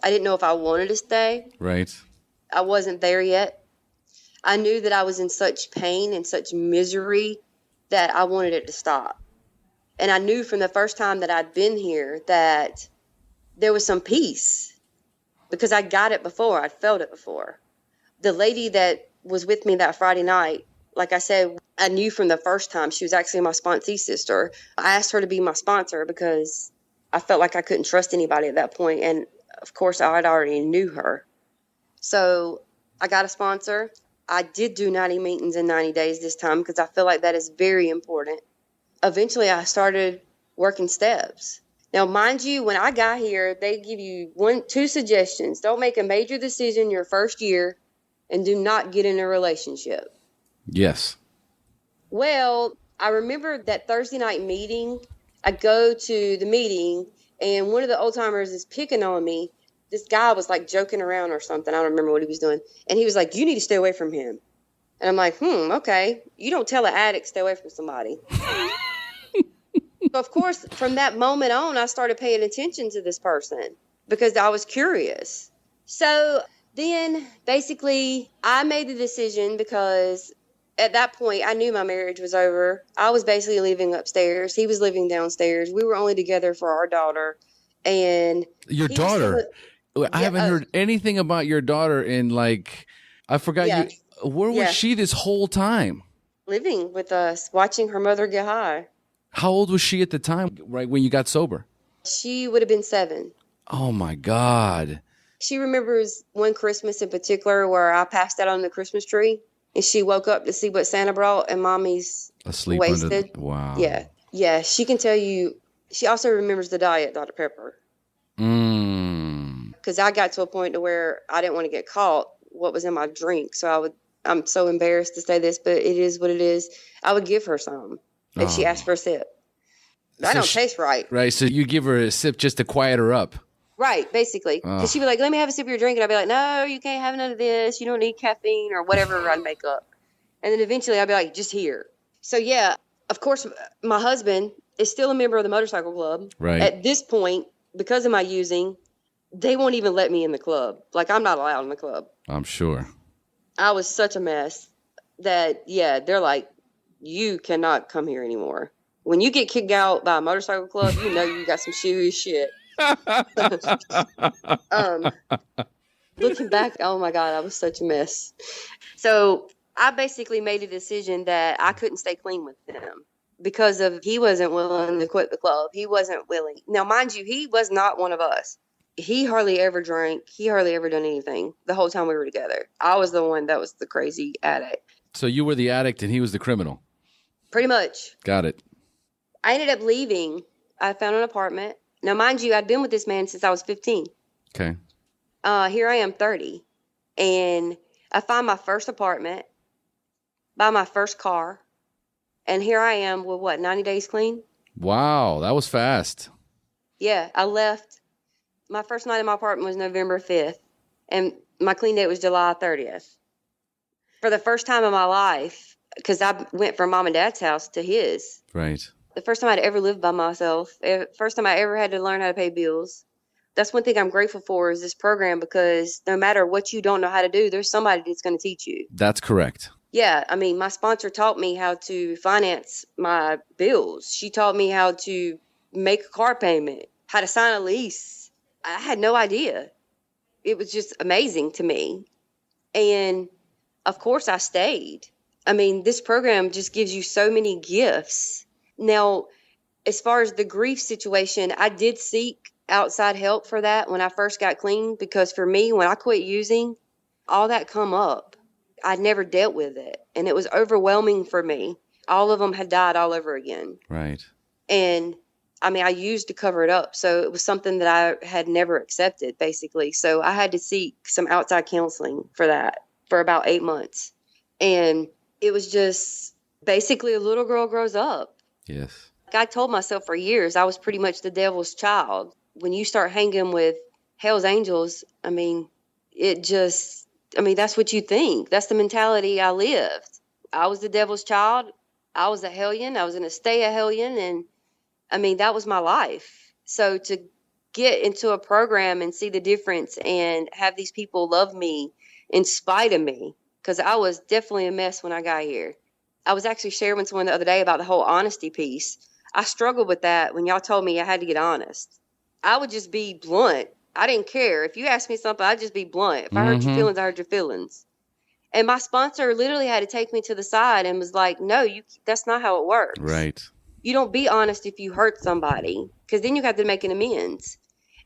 I didn't know if I wanted to stay. Right. I wasn't there yet. I knew that I was in such pain and such misery that I wanted it to stop. And I knew from the first time that I'd been here that there was some peace, because I got it before. I'd felt it before. The lady that was with me that Friday night, like I said, I knew from the first time she was actually my sponsee sister. I asked her to be my sponsor because I felt like I couldn't trust anybody at that point. And of course, I had already knew her. So I got a sponsor. I did do 90 meetings in 90 days this time because I feel like that is very important. Eventually, I started working steps. Now, mind you, when I got here, they give you 2 suggestions. Don't make a major decision your first year, and do not get in a relationship. Yes. Well, I remember that Thursday night meeting. I go to the meeting, and one of the old timers is picking on me. This guy was like joking around or something. I don't remember what he was doing. And he was like, "You need to stay away from him." And I'm like, okay. You don't tell an addict stay away from somebody. So, of course, from that moment on, I started paying attention to this person because I was curious. So then basically I made the decision because at that point I knew my marriage was over. I was basically living upstairs. He was living downstairs. We were only together for our daughter. And your daughter? I haven't heard anything about your daughter in I forgot you. Where was she this whole time? Living with us, watching her mother get high. How old was she at the time, right when you got sober? She would have been 7. Oh, my God. She remembers one Christmas in particular where I passed out on the Christmas tree, and she woke up to see what Santa brought, and Mommy's asleep wasted. Wow. Yeah. Yeah, she can tell you. She also remembers the diet Dr. Pepper. Because I got to a point to where I didn't want to get caught what was in my drink. So I'm so embarrassed to say this, but it is what it is. I would give her some if she asked for a sip. That don't taste right. Right. So you give her a sip just to quiet her up. Right, basically. Because she'd be like, "Let me have a sip of your drink." And I'd be like, "No, you can't have none of this. You don't need caffeine," or whatever I'd make up. And then eventually I'd be like, "Just here." So yeah, of course, my husband is still a member of the motorcycle club. Right. At this point, because of my using, they won't even let me in the club. Like, I'm not allowed in the club. I'm sure. I was such a mess that, yeah, they're like, "You cannot come here anymore." When you get kicked out by a motorcycle club, you know you got some serious shit. Looking back, oh my God, I was such a mess. So I basically made a decision that I couldn't stay clean with him because he wasn't willing to quit the club. He wasn't willing. Now, mind you, he was not one of us. He hardly ever drank. He hardly ever done anything the whole time we were together. I was the one that was the crazy addict. So you were the addict and he was the criminal. Pretty much. Got it. I ended up leaving. I found an apartment. Now, mind you, I'd been with this man since I was 15. Okay. Here I am, 30. And I find my first apartment, buy my first car. And here I am with 90 days clean? Wow, that was fast. Yeah, I left. My first night in my apartment was November 5th. And my clean date was July 30th. For the first time in my life, because I went from mom and dad's house to his. Right. The first time I'd ever lived by myself. First time I ever had to learn how to pay bills. That's one thing I'm grateful for is this program because no matter what you don't know how to do, there's somebody that's going to teach you. That's correct. Yeah. I mean, my sponsor taught me how to finance my bills. She taught me how to make a car payment, how to sign a lease. I had no idea. It was just amazing to me. And of course I stayed. I mean, this program just gives you so many gifts. Now, as far as the grief situation, I did seek outside help for that when I first got clean, because for me, when I quit using, all that come up. I'd never dealt with it, and it was overwhelming for me. All of them had died all over again. Right. And, I mean, I used to cover it up, so it was something that I had never accepted, basically. So I had to seek some outside counseling for that for about 8 months. And it was just basically a little girl grows up. Yes. I told myself for years I was pretty much the devil's child. When you start hanging with Hell's Angels, I mean, that's what you think. That's the mentality I lived. I was the devil's child. I was a hellion. I was going to stay a hellion. And, I mean, that was my life. So to get into a program and see the difference and have these people love me in spite of me, because I was definitely a mess when I got here. I was actually sharing with someone the other day about the whole honesty piece. I struggled with that when y'all told me I had to get honest. I would just be blunt. I didn't care. If you asked me something, I'd just be blunt. If I hurt your feelings, I hurt your feelings. And my sponsor literally had to take me to the side and was like, "No, that's not how it works. Right. You don't be honest if you hurt somebody, because then you have to make an amends."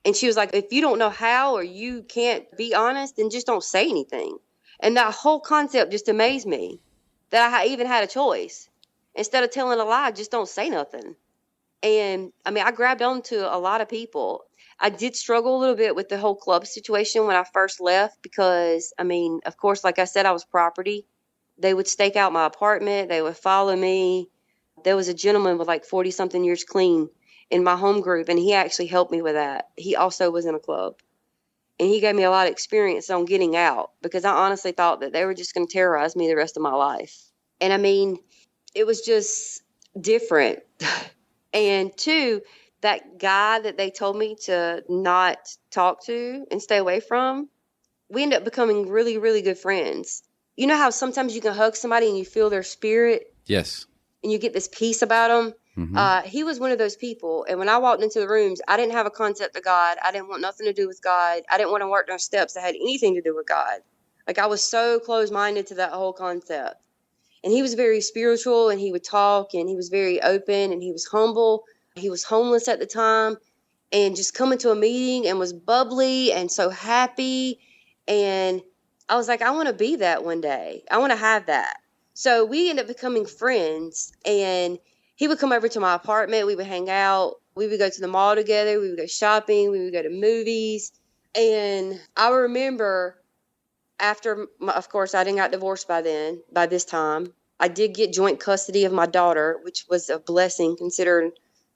And she was like, "If you don't know how or you can't be honest, then just don't say anything." And that whole concept just amazed me. That I even had a choice. Instead of telling a lie, just don't say nothing. And, I mean, I grabbed on to a lot of people. I did struggle a little bit with the whole club situation when I first left because, I mean, of course, like I said, I was property. They would stake out my apartment. They would follow me. There was a gentleman with like 40-something years clean in my home group, and he actually helped me with that. He also was in a club. And he gave me a lot of experience on getting out because I honestly thought that they were just going to terrorize me the rest of my life. And I mean, it was just different. And two, that guy that they told me to not talk to and stay away from, we ended up becoming really, really good friends. You know how sometimes you can hug somebody and you feel their spirit? Yes. And you get this peace about them? Mm-hmm. He was one of those people. And when I walked into the rooms, I didn't have a concept of God. I didn't want nothing to do with God. I didn't want to work down steps that had anything to do with God. Like, I was so closed-minded to that whole concept. And he was very spiritual, and he would talk, and he was very open, and he was humble. He was homeless at the time, and just coming to a meeting and was bubbly and so happy. And I was like, I want to be that one day. I want to have that. So we ended up becoming friends, and he would come over to my apartment. We would hang out. We would go to the mall together. We would go shopping. We would go to movies. And I remember after, of course, I didn't got divorced by this time. I did get joint custody of my daughter, which was a blessing considering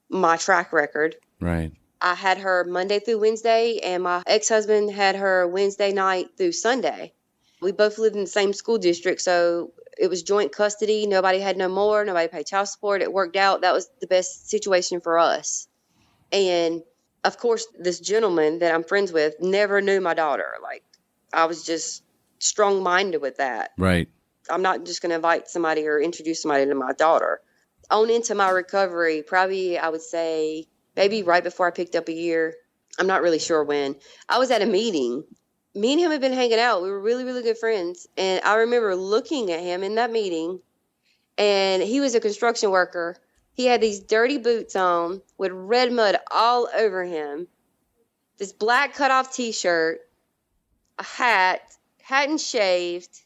my track record. Right. I had her Monday through Wednesday, and my ex-husband had her Wednesday night through Sunday. We both lived in the same school district, so it was joint custody. Nobody had no more. Nobody paid child support. It worked out. That was the best situation for us. And, of course, this gentleman that I'm friends with never knew my daughter. Like, I was just strong-minded with that. Right. I'm not just going to invite somebody or introduce somebody to my daughter. On into my recovery, probably, I would say, maybe right before I picked up a year. I'm not really sure when. I was at a meeting. Me and him had been hanging out. We were really, really good friends. And I remember looking at him in that meeting, and he was a construction worker. He had these dirty boots on with red mud all over him, this black cutoff T-shirt, a hat, hadn't shaved.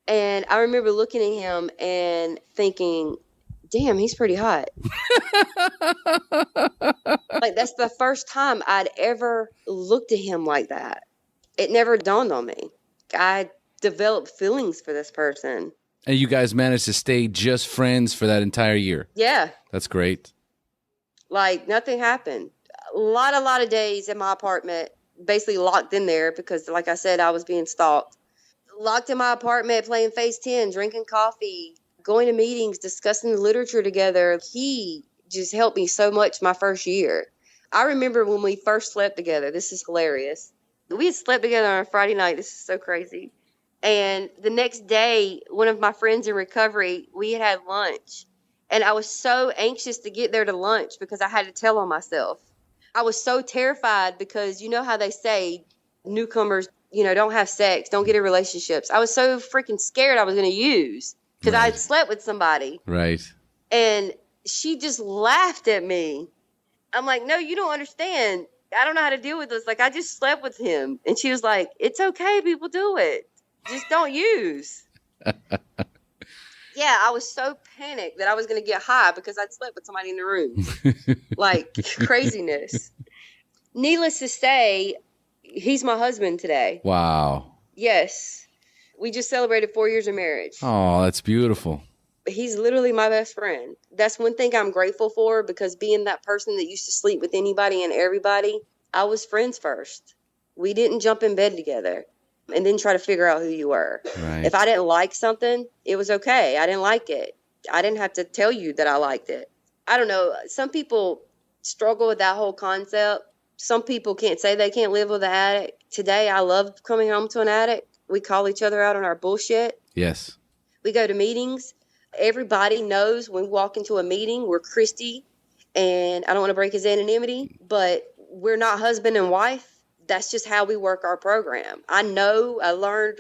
And I remember looking at him and thinking, damn, he's pretty hot. Like, that's the first time I'd ever looked at him like that. It never dawned on me. I developed feelings for this person. And you guys managed to stay just friends for that entire year. Yeah. That's great. Like, nothing happened. A lot of days in my apartment, basically locked in there because, like I said, I was being stalked. Locked in my apartment, playing Phase 10, drinking coffee, going to meetings, discussing the literature together. He just helped me so much my first year. I remember when we first slept together. This is hilarious. We had slept together on a Friday night. This is so crazy. And the next day, one of my friends in recovery, we had lunch. And I was so anxious to get there to lunch because I had to tell on myself. I was so terrified because you know how they say newcomers, don't have sex, don't get in relationships. I was so freaking scared I was going to use because I had slept with somebody. Right. And she just laughed at me. I'm like, no, you don't understand. I don't know how to deal with this. Like, I just slept with him. And she was like, it's okay. People do it. Just don't use. Yeah, I was so panicked that I was going to get high because I'd slept with somebody in the room. Like, craziness. Needless to say, he's my husband today. Wow. Yes. We just celebrated 4 years of marriage. Oh, that's beautiful. He's literally my best friend. That's one thing I'm grateful for because being that person that used to sleep with anybody and everybody, I was friends first. We didn't jump in bed together and then try to figure out who you were. Right. If I didn't like something, it was okay. I didn't like it. I didn't have to tell you that I liked it. I don't know. Some people struggle with that whole concept. Some people can't say they can't live with an addict. Today, I love coming home to an addict. We call each other out on our bullshit. Yes. We go to meetings. Everybody knows when we walk into a meeting, we're Christy, and I don't want to break his anonymity, but we're not husband and wife. That's just how we work our program. I learned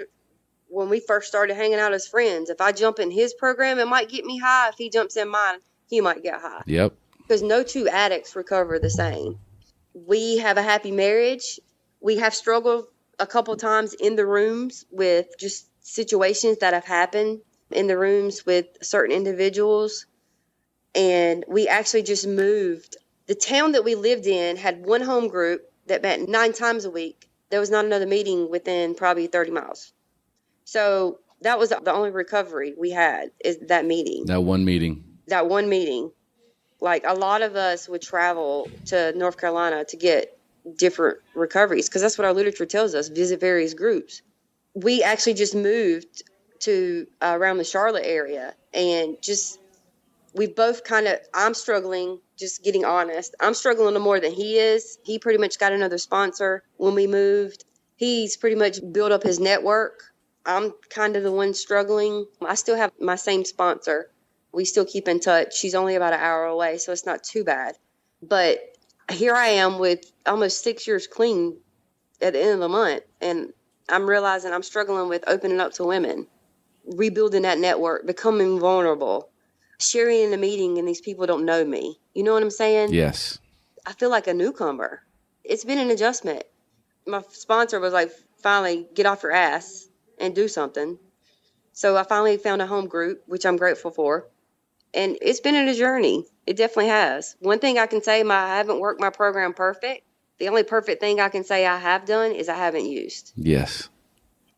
when we first started hanging out as friends, if I jump in his program, it might get me high. If he jumps in mine, he might get high. Yep. Because no two addicts recover the same. We have a happy marriage. We have struggled a couple times in the rooms with just situations that have happened in the rooms with certain individuals. And we actually just moved. The town that we lived in had one home group that met 9 times a week. There was not another meeting within probably 30 miles. So That was the only recovery we had, is that meeting. That one meeting. That one meeting. Like, a lot of us would travel to North Carolina to get different recoveries, because that's what our literature tells us, visit various groups. We actually just moved to around the Charlotte area, and just, we both I'm struggling, just getting honest. I'm struggling a little more than he is. He pretty much got another sponsor when we moved. He's pretty much built up his network. I'm kind of the one struggling. I still have my same sponsor. We still keep in touch. She's only about an hour away, so it's not too bad. But here I am with almost 6 years clean at the end of the month, and I'm realizing I'm struggling with opening up to women, rebuilding that network, becoming vulnerable, sharing in a meeting, and these people don't know me. You know what I'm saying? Yes. I feel like a newcomer. It's been an adjustment. My sponsor was like, finally, get off your ass and do something. So I finally found a home group, which I'm grateful for. And it's been a journey. It definitely has. One thing I can say, I haven't worked my program perfect. The only perfect thing I can say I have done is I haven't used. Yes.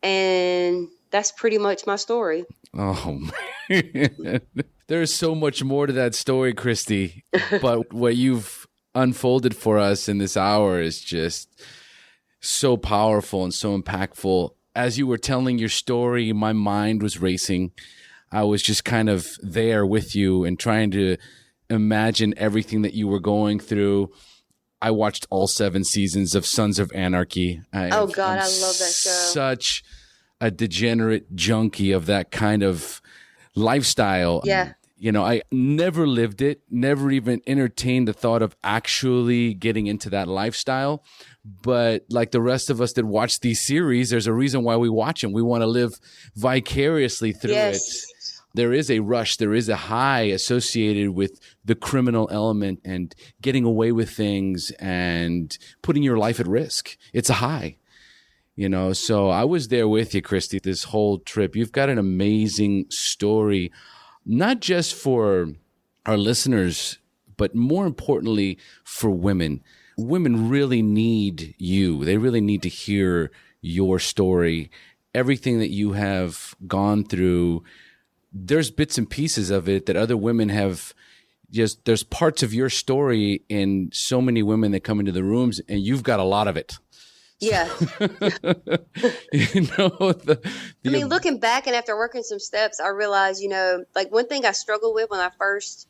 And that's pretty much my story. Oh, man. There's so much more to that story, Christy. But what you've unfolded for us in this hour is just so powerful and so impactful. As you were telling your story, my mind was racing. I was just kind of there with you and trying to imagine everything that you were going through. I watched all 7 seasons of Sons of Anarchy. Oh, God, I love that show. Such a degenerate junkie of that kind of lifestyle. Yeah. You know, I never lived it, never even entertained the thought of actually getting into that lifestyle. But like the rest of us that watch these series, there's a reason why we watch them. We want to live vicariously through it. There is a rush, there is a high associated with the criminal element and getting away with things and putting your life at risk. It's a high. You know, so I was there with you, Christy, this whole trip. You've got an amazing story, not just for our listeners, but more importantly for women. Women really need you. They really need to hear your story, everything that you have gone through. There's bits and pieces of it that other women have. Just there's parts of your story in so many women that come into the rooms, and you've got a lot of it. Yeah. You know, I mean, looking back and after working some steps, I realized, you know, like one thing I struggled with when I first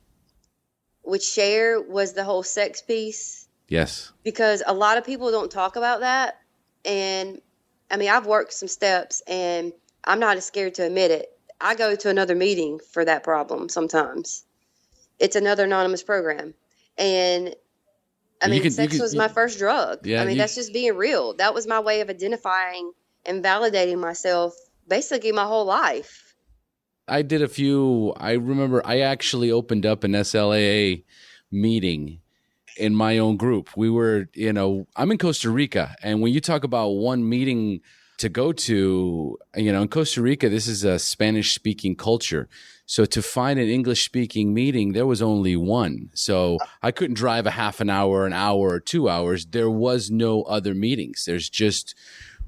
would share was the whole sex piece. Yes. Because a lot of people don't talk about that. And I mean, I've worked some steps and I'm not as scared to admit it. I go to another meeting for that problem sometimes. It's another anonymous program. And I mean, sex was my first drug. Yeah, I mean, that's just being real. That was my way of identifying and validating myself basically my whole life. I remember I actually opened up an SLAA meeting in my own group. We were, you know, I'm in Costa Rica. And when you talk about one meeting to go to, you know, in Costa Rica, this is a Spanish speaking culture. So to find an English speaking meeting, there was only one. So I couldn't drive a half an hour, or 2 hours. There was no other meetings. There's just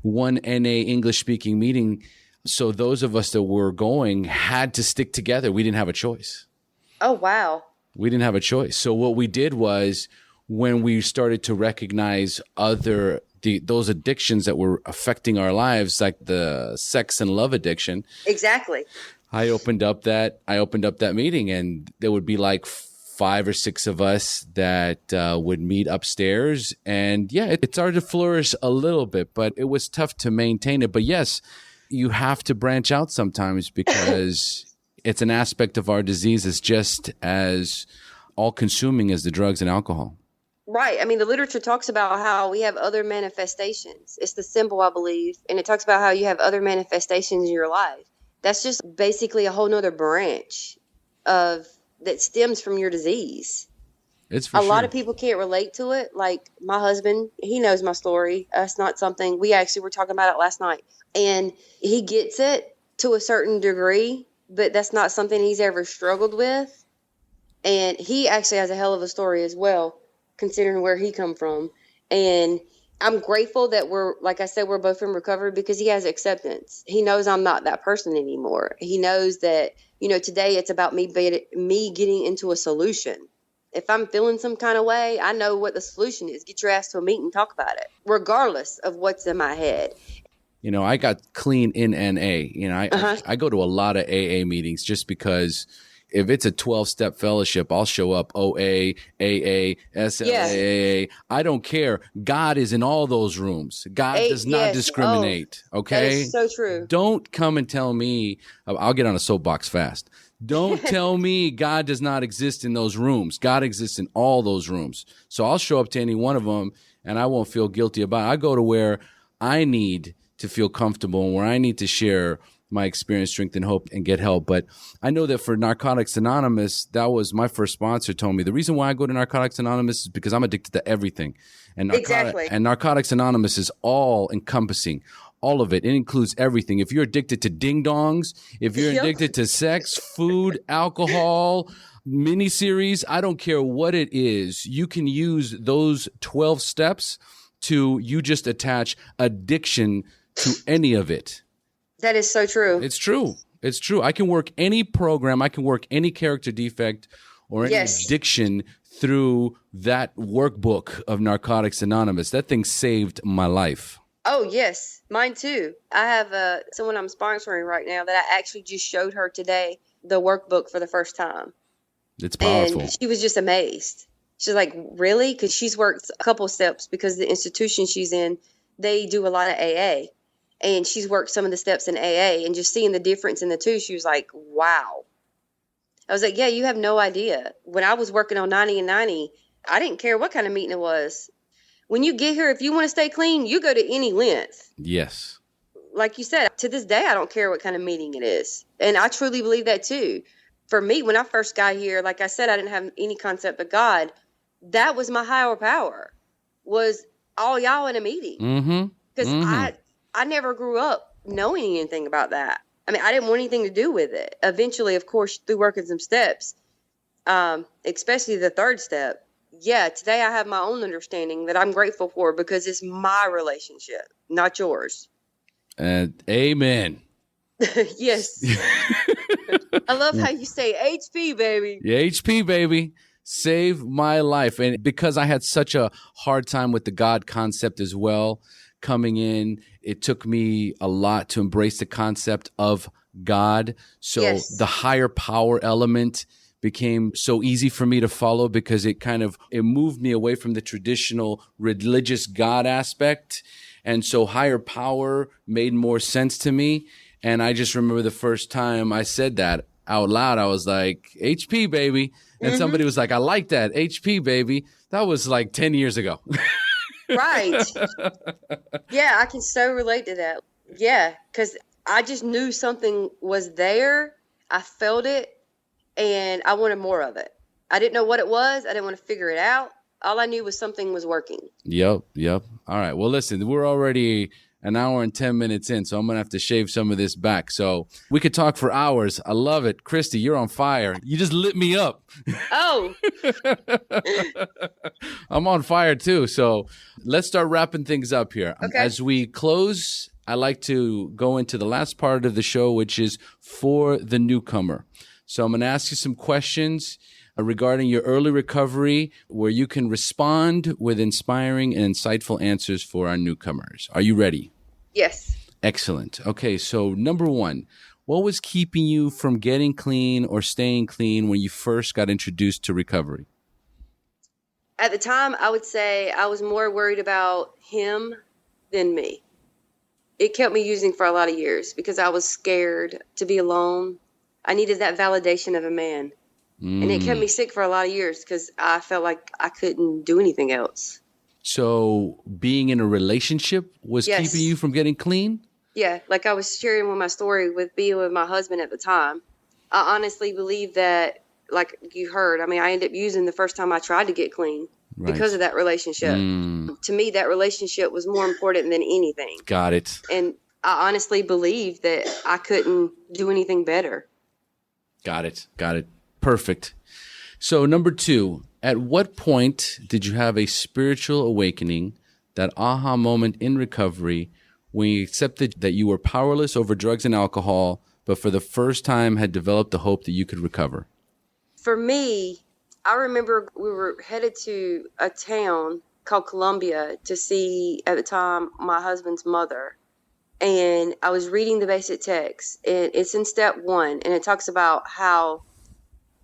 one NA English speaking meeting. So those of us that were going had to stick together. We didn't have a choice. Oh, wow. We didn't have a choice. So what we did was when we started to recognize those addictions that were affecting our lives, like the sex and love addiction. Exactly. I opened up that meeting, and there would be like 5 or 6 of us that would meet upstairs. And yeah, it started to flourish a little bit, but it was tough to maintain it. But yes, you have to branch out sometimes because it's an aspect of our disease that's just as all-consuming as the drugs and alcohol. Right. I mean, the literature talks about how we have other manifestations. It's the symbol, I believe. And it talks about how you have other manifestations in your life. That's just basically a whole nother branch that stems from your disease. It's for a sure. lot of people can't relate to it. Like my husband, he knows my story. That's not something we actually were talking about it last night. And he gets it to a certain degree, but that's not something he's ever struggled with. And he actually has a hell of a story as well, considering where he come from. And I'm grateful that like I said, we're both in recovery because he has acceptance. He knows I'm not that person anymore. He knows that, today it's about me getting into a solution. If I'm feeling some kind of way, I know what the solution is. Get your ass to a meeting and talk about it, regardless of what's in my head. I got clean in NA. I go to a lot of AA meetings just because if it's a 12-step fellowship, I'll show up OA, AA, SLAA. I don't care. God is in all those rooms. God does not discriminate. Okay? That is so true. Don't come and tell me, I'll get on a soapbox fast. Don't tell me God does not exist in those rooms. God exists in all those rooms. So I'll show up to any one of them and I won't feel guilty about it. I go to where I need to feel comfortable and where I need to share my experience, strength, and hope and get help. But I know that for Narcotics Anonymous, that was my first sponsor told me the reason why I go to Narcotics Anonymous is because I'm addicted to everything. And Narcotics Anonymous is all encompassing. All of it. It includes everything. If you're addicted to ding-dongs, if you're addicted to sex, food, alcohol, miniseries, I don't care what it is, you can use those 12 steps to you just attach addiction to any of it. That is so true. It's true. It's true. I can work any program. I can work any character defect or any addiction through that workbook of Narcotics Anonymous. That thing saved my life. Oh, yes. Mine too. I have someone I'm sponsoring right now that I actually just showed her today the workbook for the first time. It's powerful. And she was just amazed. She's like, really? Because she's worked a couple steps because the institution she's in, they do a lot of AA. And she's worked some of the steps in AA and just seeing the difference in the two, she was like, wow. I was like, yeah, you have no idea. When I was working on 90 and 90, I didn't care what kind of meeting it was. When you get here, if you want to stay clean, you go to any length. Yes. Like you said, to this day, I don't care what kind of meeting it is. And I truly believe that too. For me, when I first got here, like I said, I didn't have any concept of God. That was my higher power, was all y'all in a meeting. Because I never grew up knowing anything about that. I mean, I didn't want anything to do with it. Eventually, of course, through working some steps, especially the third step, yeah, today I have my own understanding that I'm grateful for because it's my relationship, not yours. Amen. Yes. I love how you say HP, baby. Yeah, HP, baby. Save my life. And because I had such a hard time with the God concept as well, coming in, it took me a lot to embrace the concept of God. So the higher power element became so easy for me to follow because it moved me away from the traditional religious God aspect. And so higher power made more sense to me. And I just remember the first time I said that out loud, I was like, HP, baby. And somebody was like, I like that. HP, baby. That was like 10 years ago. Right. Yeah, I can so relate to that. Yeah, because I just knew something was there. I felt it. And I wanted more of it. I didn't know what it was. I didn't want to figure it out. All I knew was something was working. Yep. All right. Well, listen, we're already an hour and 10 minutes in, so I'm going to have to shave some of this back. So we could talk for hours. I love it. Christy, you're on fire. You just lit me up. Oh. I'm on fire too. So let's start wrapping things up here. Okay. As we close, I like to go into the last part of the show, which is for the newcomer. So I'm going to ask you some questions regarding your early recovery where you can respond with inspiring and insightful answers for our newcomers. Are you ready? Yes. Excellent. Okay, so number one, what was keeping you from getting clean or staying clean when you first got introduced to recovery? At the time, I would say I was more worried about him than me. It kept me using for a lot of years because I was scared to be alone. I needed that validation of a man. And it kept me sick for a lot of years because I felt like I couldn't do anything else. So being in a relationship was keeping you from getting clean? Yeah, like I was sharing with my story with being with my husband at the time. I honestly believe that, like you heard, I mean, I ended up using the first time I tried to get clean because of that relationship. To me, that relationship was more important than anything. Got it. And I honestly believed that I couldn't do anything better. Got it. Perfect. So number two, at what point did you have a spiritual awakening that aha moment in recovery when you accepted that you were powerless over drugs and alcohol, but for the first time had developed the hope that you could recover? For me, I remember we were headed to a town called Columbia to see, at the time, my husband's mother. And I was reading the basic text, and it's in step 1, and it talks about how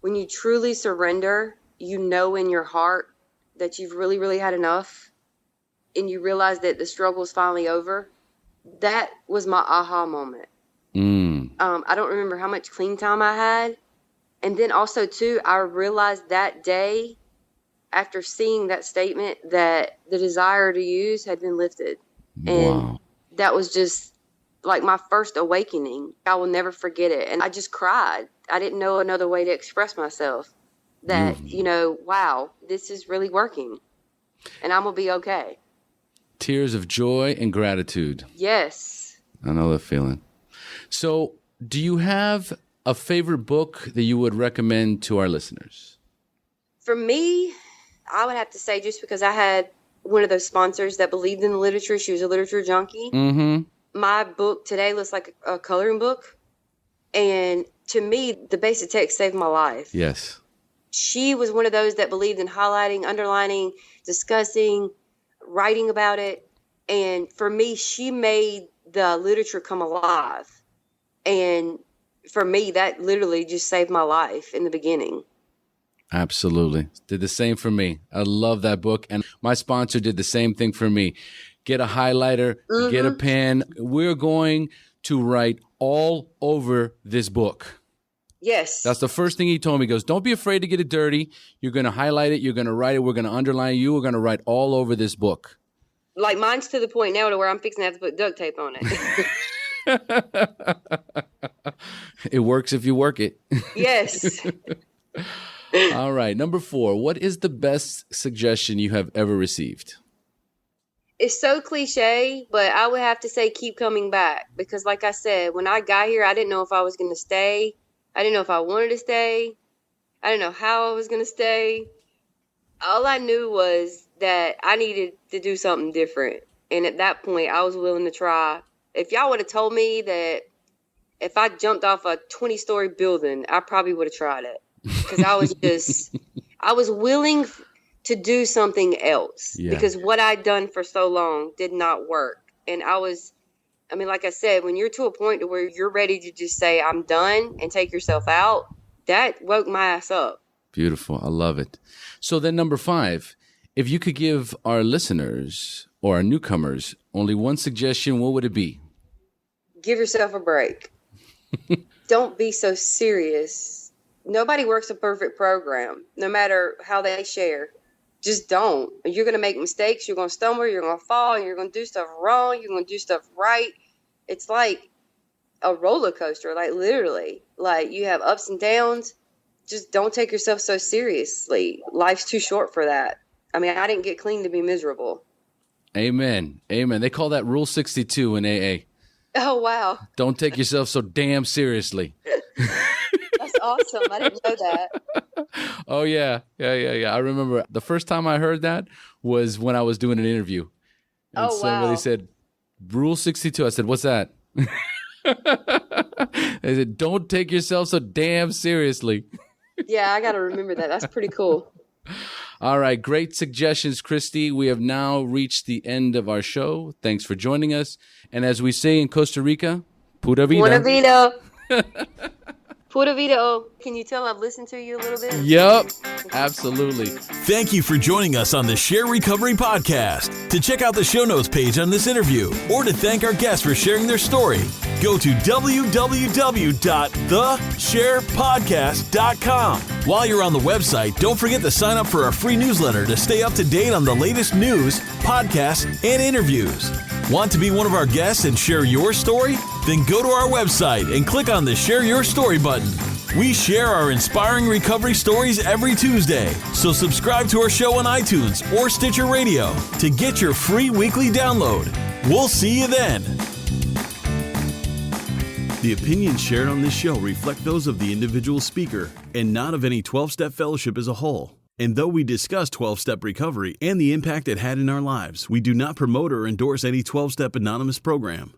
when you truly surrender, you know in your heart that you've really, really had enough, and you realize that the struggle is finally over. That was my aha moment. I don't remember how much clean time I had. And then also, too, I realized that day, after seeing that statement, that the desire to use had been lifted. And that was just like my first awakening. I will never forget it. And I just cried. I didn't know another way to express myself. That, wow, this is really working. And I'm going to be okay. Tears of joy and gratitude. Yes. I know that feeling. So, do you have a favorite book that you would recommend to our listeners? For me, I would have to say, just because I had one of those sponsors that believed in the literature, she was a literature junkie. My book today looks like a coloring book. And to me, the basic text saved my life. Yes. She was one of those that believed in highlighting, underlining, discussing, writing about it. And for me, she made the literature come alive. And for me, that literally just saved my life in the beginning. Absolutely. Did the same for me. I love that book. And my sponsor did the same thing for me. Get a highlighter, get a pen. We're going to write all over this book. Yes. That's the first thing he told me. He goes, don't be afraid to get it dirty. You're going to highlight it. You're going to write it. We're going to underline it. You are going to write all over this book. Like mine's to the point now to where I'm fixing to have to put duct tape on it. It works if you work it. Yes. All right. Number 4, what is the best suggestion you have ever received? It's so cliche, but I would have to say keep coming back. Because like I said, when I got here, I didn't know if I was going to stay. I didn't know if I wanted to stay. I didn't know how I was going to stay. All I knew was that I needed to do something different. And at that point, I was willing to try. If y'all would have told me that if I jumped off a 20-story building, I probably would have tried it. Because I was willing to do something else. Yeah. Because what I'd done for so long did not work. And like I said, when you're to a point to where you're ready to just say, I'm done and take yourself out, that woke my ass up. Beautiful. I love it. So then number 5, if you could give our listeners or our newcomers only one suggestion, what would it be? Give yourself a break. Don't be so serious. Nobody works a perfect program, no matter how they share. Just don't. You're going to make mistakes. You're going to stumble. You're going to fall. You're going to do stuff wrong. You're going to do stuff right. It's like a roller coaster, like literally. Like you have ups and downs. Just don't take yourself so seriously. Life's too short for that. I didn't get clean to be miserable. Amen. Amen. They call that Rule 62 in AA. Oh, wow. Don't take yourself so damn seriously. That's awesome. I didn't know that. Oh, yeah. Yeah. I remember the first time I heard that was when I was doing an interview. And somebody said, Rule 62. I said, what's that? They said, don't take yourself so damn seriously. Yeah, I got to remember that. That's pretty cool. All right. Great suggestions, Christy. We have now reached the end of our show. Thanks for joining us. And as we say in Costa Rica, pura vida. Pura vida. Pura vida. Can you tell I've listened to you a little bit? Yep, absolutely. Thank you for joining us on the Share Recovery Podcast. To check out the show notes page on this interview or to thank our guests for sharing their story, go to www.thesharepodcast.com. While you're on the website, don't forget to sign up for our free newsletter to stay up to date on the latest news, podcasts, and interviews. Want to be one of our guests and share your story? Then go to our website and click on the Share Your Story button. We share our inspiring recovery stories every Tuesday, so subscribe to our show on iTunes or Stitcher Radio to get your free weekly download. We'll see you then. The opinions shared on this show reflect those of the individual speaker and not of any 12-Step Fellowship as a whole. And though we discuss 12-step recovery and the impact it had in our lives, we do not promote or endorse any 12-step anonymous program.